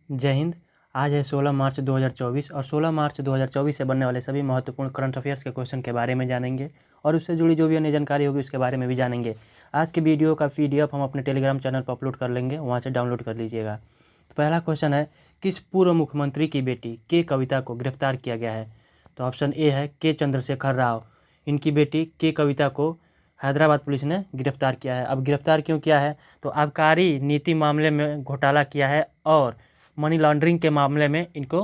जय हिंद। आज है 16 मार्च 2024 और 16 मार्च 2024 से बनने वाले सभी महत्वपूर्ण करंट अफेयर्स के क्वेश्चन के बारे में जानेंगे और उससे जुड़ी जो भी अन्य जानकारी होगी उसके बारे में भी जानेंगे। आज के वीडियो का PDF हम अपने टेलीग्राम चैनल पर अपलोड कर लेंगे, वहाँ से डाउनलोड कर लीजिएगा। तो पहला क्वेश्चन है, किस पूर्व मुख्यमंत्री की बेटी के कविता को गिरफ्तार किया गया है? तो ऑप्शन ए है के चंद्रशेखर राव। इनकी बेटी के कविता को हैदराबाद पुलिस ने गिरफ्तार किया है। अब गिरफ्तार क्यों किया है? तो आबकारी नीति मामले में घोटाला किया है और मनी लॉन्ड्रिंग के मामले में इनको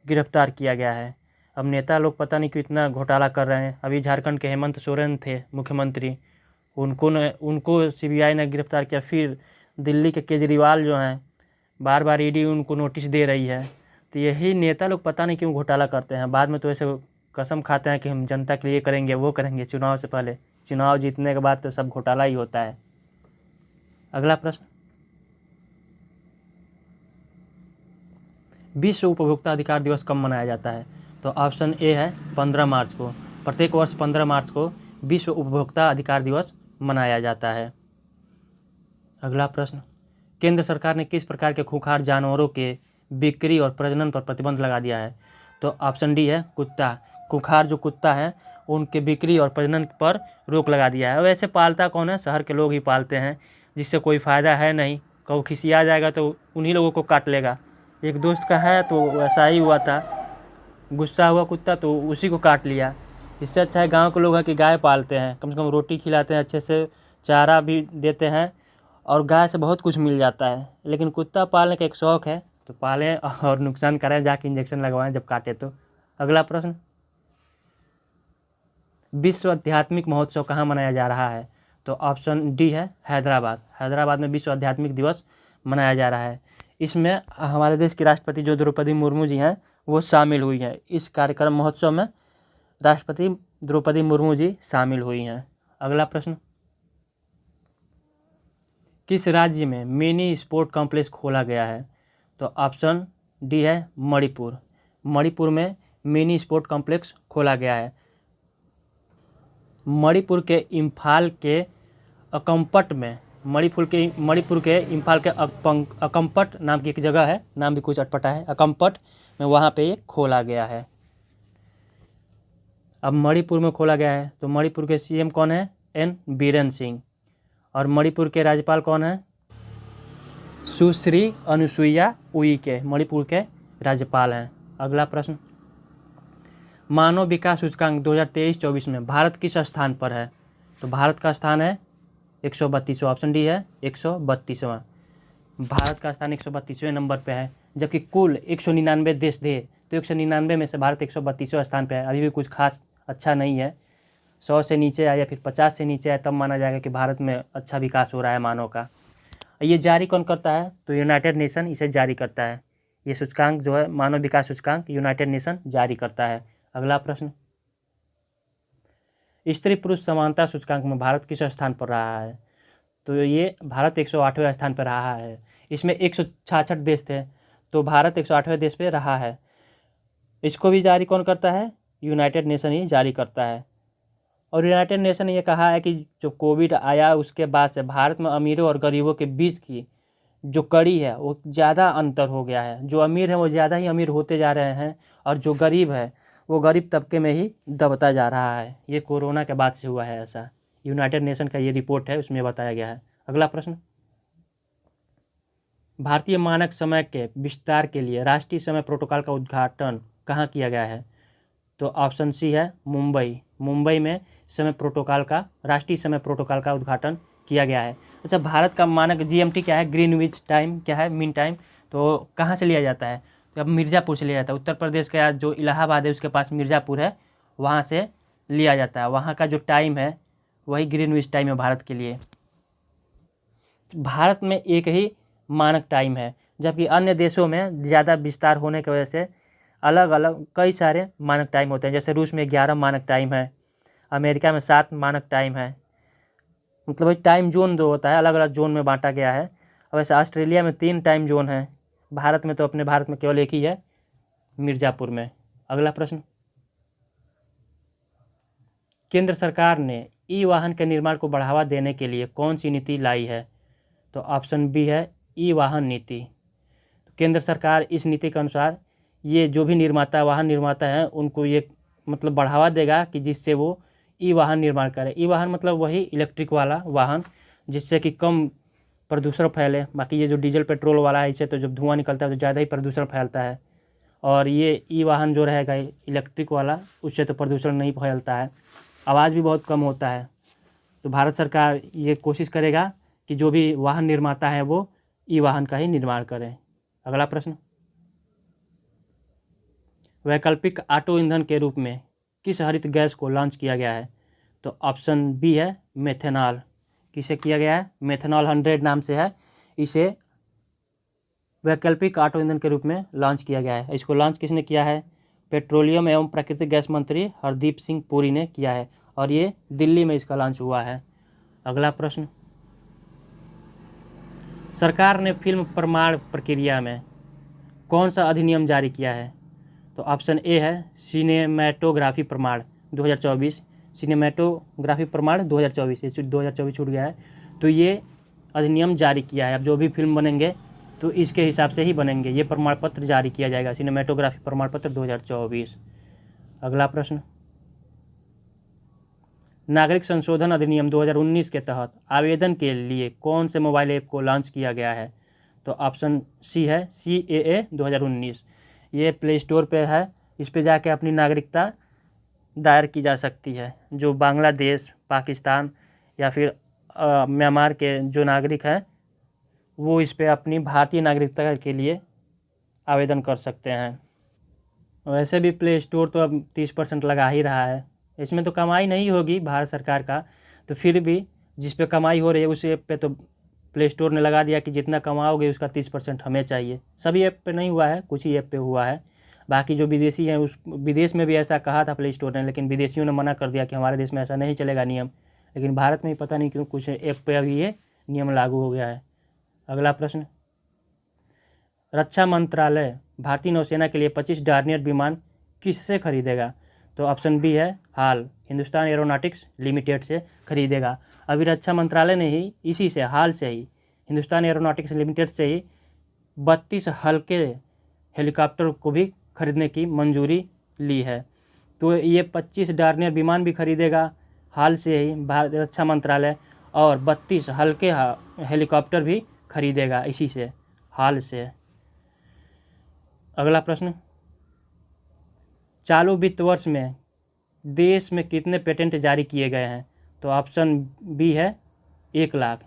गिरफ्तार किया गया है। अब नेता लोग पता नहीं क्यों इतना घोटाला कर रहे हैं। अभी झारखंड के हेमंत सोरेन थे मुख्यमंत्री, उनको CBI ने गिरफ्तार किया। फिर दिल्ली के केजरीवाल जो हैं, बार बार ED उनको नोटिस दे रही है। तो यही नेता लोग पता नहीं क्यों घोटाला करते हैं। बाद में तो ऐसे कसम खाते हैं कि हम जनता के लिए करेंगे, वो करेंगे। चुनाव से पहले, चुनाव जीतने के बाद तो सब घोटाला ही होता है। अगला प्रश्न, विश्व उपभोक्ता अधिकार दिवस कब मनाया जाता है? तो ऑप्शन ए है 15 मार्च को। प्रत्येक वर्ष 15 मार्च को विश्व उपभोक्ता अधिकार दिवस मनाया जाता है। अगला प्रश्न, केंद्र सरकार ने किस प्रकार के खूंखार जानवरों के बिक्री और प्रजनन पर प्रतिबंध लगा दिया है? तो ऑप्शन डी है कुत्ता। खूंखार जो कुत्ता है उनके बिक्री और प्रजनन पर रोक लगा दिया है। वैसे पालता कौन है? शहर के लोग ही पालते हैं, जिससे कोई फ़ायदा है नहीं। कभी खिसिया जाएगा तो उन्हीं लोगों को काट लेगा। एक दोस्त का है तो ऐसा ही हुआ था, गुस्सा हुआ कुत्ता तो उसी को काट लिया। इससे अच्छा है गांव के लोग हैं कि गाय पालते हैं, कम से कम रोटी खिलाते हैं, अच्छे से चारा भी देते हैं और गाय से बहुत कुछ मिल जाता है। लेकिन कुत्ता पालने का एक शौक़ है तो पालें और नुकसान करें, जाके इंजेक्शन लगवाएं जब काटे तो। अगला प्रश्न, विश्व आध्यात्मिक महोत्सव कहाँ मनाया जा रहा है? तो ऑप्शन डी है हैदराबाद। हैदराबाद में विश्व आध्यात्मिक दिवस मनाया जा रहा है। इसमें हमारे देश की राष्ट्रपति जो द्रौपदी मुर्मू जी हैं वो शामिल हुई हैं। इस कार्यक्रम महोत्सव में राष्ट्रपति द्रौपदी मुर्मू जी शामिल हुई हैं। अगला प्रश्न, किस राज्य में मिनी स्पोर्ट कॉम्प्लेक्स खोला गया है? तो ऑप्शन डी है मणिपुर। मणिपुर में मिनी स्पोर्ट कॉम्प्लेक्स खोला गया है। मणिपुर के इम्फाल के अकम्पट में, मणिपुर के इम्फाल के अकम्पट नाम की एक जगह है, नाम भी कुछ अटपटा है, अकम्पट में, वहाँ पे ये खोला गया है। अब मणिपुर में खोला गया है तो मणिपुर के CM कौन है? N बीरेन सिंह। और मणिपुर के राज्यपाल कौन है? सुश्री अनुसुईया उइके मणिपुर के राज्यपाल हैं। अगला प्रश्न, मानव विकास सूचकांक 2023-24 में भारत किस स्थान पर है? तो भारत का स्थान है 132वां। ऑप्शन डी है 132वां। भारत का स्थान 132वें नंबर पे है, जबकि कुल 199 देश थे तो 199 में से भारत 132वें स्थान पे है। अभी भी कुछ खास अच्छा नहीं है। 100 से नीचे आए या फिर 50 से नीचे आए तब माना जाएगा कि भारत में अच्छा विकास हो रहा है मानव का। ये जारी कौन करता है? तो यूनाइटेड नेशन इसे जारी करता है। ये सूचकांक जो है मानव विकास सूचकांक यूनाइटेड नेशन जारी करता है। अगला प्रश्न, स्त्री पुरुष समानता सूचकांक में भारत किस स्थान पर रहा है? तो ये भारत 108वें स्थान पर रहा है। इसमें 166 देश थे तो भारत 108वें देश पे रहा है। इसको भी जारी कौन करता है? यूनाइटेड नेशन ही जारी करता है। और यूनाइटेड नेशन ने ये कहा है कि जो कोविड आया उसके बाद से भारत में अमीरों और गरीबों के बीच की जो कड़ी है वो ज़्यादा अंतर हो गया है। जो अमीर है वो ज़्यादा ही अमीर होते जा रहे हैं और जो गरीब है वो गरीब तबके में ही दबता जा रहा है। ये कोरोना के बाद से हुआ है ऐसा। यूनाइटेड नेशन का ये रिपोर्ट है, उसमें बताया गया है। अगला प्रश्न, भारतीय मानक समय के विस्तार के लिए राष्ट्रीय समय प्रोटोकॉल का उद्घाटन कहाँ किया गया है? तो ऑप्शन सी है मुंबई। मुंबई में राष्ट्रीय समय प्रोटोकॉल का उद्घाटन किया गया है। अच्छा, भारत का मानक GMT क्या है? ग्रीनविच टाइम क्या है? Mean time. तो कहाँ से लिया जाता है? तो अब मिर्ज़ापुर से लिया जाता है। उत्तर प्रदेश का जो इलाहाबाद है उसके पास मिर्ज़ापुर है, वहाँ से लिया जाता है। वहाँ का जो टाइम है वही ग्रीनविच टाइम है भारत के लिए। भारत में एक ही मानक टाइम है, जबकि अन्य देशों में ज़्यादा विस्तार होने की वजह से अलग अलग कई सारे मानक टाइम होते हैं। जैसे रूस में 11 मानक टाइम है, अमेरिका में 7 मानक टाइम है। मतलब वही टाइम जोन जो होता है अलग अलग जोन में बांटा गया है। और वैसे ऑस्ट्रेलिया में 3 टाइम जोन है। भारत में तो अपने भारत में केवल एक ही है, मिर्ज़ापुर में। अगला प्रश्न, केंद्र सरकार ने ई-वाहन के निर्माण को बढ़ावा देने के लिए कौन सी नीति लाई है? तो ऑप्शन बी है ई-वाहन नीति। केंद्र सरकार इस नीति के अनुसार ये जो भी निर्माता वाहन निर्माता हैं उनको ये मतलब बढ़ावा देगा कि जिससे वो ई वाहन निर्माण करें। ई वाहन मतलब वही इलेक्ट्रिक वाला वाहन, जिससे कि कम प्रदूषण फैले। बाकी ये जो डीजल पेट्रोल वाला है, इससे तो जब धुआं निकलता है तो ज़्यादा ही प्रदूषण फैलता है। और ये ई वाहन जो रहेगा इलेक्ट्रिक वाला, उससे तो प्रदूषण नहीं फैलता है, आवाज़ भी बहुत कम होता है। तो भारत सरकार ये कोशिश करेगा कि जो भी वाहन निर्माता है वो ई वाहन का ही निर्माण करें। अगला प्रश्न, वैकल्पिक ऑटो ईंधन के रूप में किस हरित गैस को लॉन्च किया गया है? तो ऑप्शन बी है मेथेनॉल। किसे किया गया है? मेथेनॉल 100 नाम से है, इसे वैकल्पिक ऑटो ईंधन के रूप में लॉन्च किया गया है। इसको लॉन्च किसने किया है? पेट्रोलियम एवं प्राकृतिक गैस मंत्री हरदीप सिंह पुरी ने किया है, और ये दिल्ली में इसका लॉन्च हुआ है। अगला प्रश्न, सरकार ने फिल्म प्रमाण प्रक्रिया में कौन सा अधिनियम जारी किया है? तो ऑप्शन ए है सिनेमैटोग्राफी प्रमाण 2024। सिनेमैटोग्राफी प्रमाण 2024, ये 2024 छूट गया है। तो ये अधिनियम जारी किया है। अब जो भी फिल्म बनेंगे तो इसके हिसाब से ही बनेंगे। ये प्रमाण पत्र जारी किया जाएगा, सिनेमैटोग्राफी प्रमाण पत्र 2024। अगला प्रश्न, नागरिक संशोधन अधिनियम 2019 के तहत आवेदन के लिए कौन से मोबाइल ऐप को लॉन्च किया गया है? तो ऑप्शन सी है CAA 2019। ये प्ले स्टोर पे है, इस पे जाके अपनी नागरिकता दायर की जा सकती है। जो बांग्लादेश, पाकिस्तान या फिर म्यांमार के जो नागरिक हैं वो इस पे अपनी भारतीय नागरिकता के लिए आवेदन कर सकते हैं। वैसे भी प्ले स्टोर तो अब 30% लगा ही रहा है, इसमें तो कमाई नहीं होगी भारत सरकार का, तो फिर भी जिस पे कमाई हो रही है उस ऐप पे तो प्ले स्टोर ने लगा दिया कि जितना कमाओगे उसका 30% हमें चाहिए। सभी ऐप पे नहीं हुआ है, कुछ ही ऐप पे हुआ है। बाकी जो विदेशी हैं, उस विदेश में भी ऐसा कहा था प्ले स्टोर ने, लेकिन विदेशियों ने मना कर दिया कि हमारे देश में ऐसा नहीं चलेगा नियम। लेकिन भारत में ही पता नहीं क्यों कुछ ऐप पे अभी ये नियम लागू हो गया है। अगला प्रश्न, रक्षा मंत्रालय भारतीय नौसेना के लिए 25 डॉर्नियर विमान किससे खरीदेगा? तो ऑप्शन बी है हाल, हिंदुस्तान एरोनॉटिक्स लिमिटेड से खरीदेगा। अभी रक्षा मंत्रालय ने ही इसी से, हाल से ही, हिंदुस्तान एरोनॉटिक्स लिमिटेड से ही 32 हल्के हेलीकॉप्टर को भी खरीदने की मंजूरी ली है। तो ये 25 डॉर्नियर विमान भी खरीदेगा हाल से ही रक्षा मंत्रालय, और 32 हल्के हेलीकॉप्टर भी खरीदेगा इसी से, हाल से। अगला प्रश्न, चालू वित्त वर्ष में देश में कितने पेटेंट जारी किए गए हैं? तो ऑप्शन बी है 1 लाख।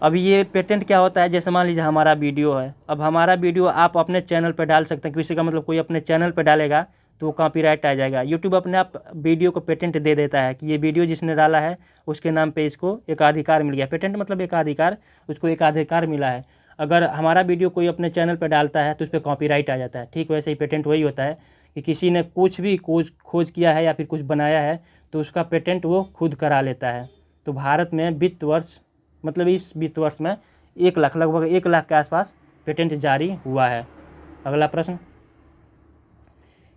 अब ये पेटेंट क्या होता है? जैसे मान लीजिए हमारा वीडियो है, अब हमारा वीडियो आप अपने चैनल पर डाल सकते हैं। किसी का मतलब कोई अपने चैनल पर डालेगा तो वो कॉपीराइट आ जाएगा। यूट्यूब अपने आप वीडियो को पेटेंट दे देता है कि ये वीडियो जिसने डाला है उसके नाम पे इसको एकाधिकार मिल गया। पेटेंट मतलब एकाधिकार, उसको एकाधिकार मिला है। अगर हमारा वीडियो कोई अपने चैनल पर डालता है तो उस पर कॉपीराइट आ जाता है। ठीक वैसे ही पेटेंट वही होता है कि किसी ने कुछ भी खोज किया है या फिर कुछ बनाया है तो उसका पेटेंट वो खुद करा लेता है। तो भारत में वित्त वर्ष मतलब इस वित्त वर्ष में 1 लाख, लगभग 1 लाख के आसपास पेटेंट जारी हुआ है। अगला प्रश्न,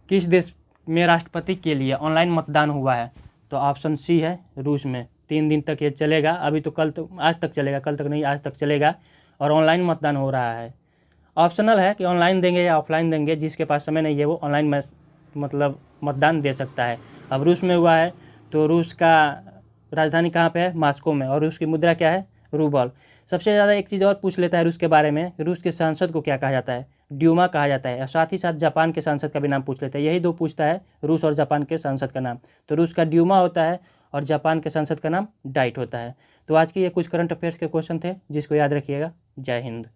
किस देश में राष्ट्रपति के लिए ऑनलाइन मतदान हुआ है? तो ऑप्शन सी है रूस में। 3 दिन तक ये चलेगा। अभी तो आज तक चलेगा, कल तक नहीं, आज तक चलेगा, और ऑनलाइन मतदान हो रहा है। ऑप्शनल है कि ऑनलाइन देंगे या ऑफलाइन देंगे, जिसके पास समय नहीं है वो ऑनलाइन मतलब मतदान दे सकता है। अब रूस में हुआ है तो रूस का राजधानी कहाँ पे है? मॉस्को में, और रूस की मुद्रा क्या है? रूबल। सबसे ज़्यादा एक चीज़ और पूछ लेता है रूस के बारे में, रूस के सांसद को क्या कहा जाता है? ड्यूमा कहा जाता है। और साथ ही साथ जापान के सांसद का भी नाम पूछ लेता है। यही 2 पूछता है, रूस और जापान के सांसद का नाम। तो रूस का ड्यूमा होता है और जापान के सांसद का नाम डाइट होता है। तो आज के ये कुछ करंट अफेयर्स के क्वेश्चन थे, जिसको याद रखिएगा। जय हिंद।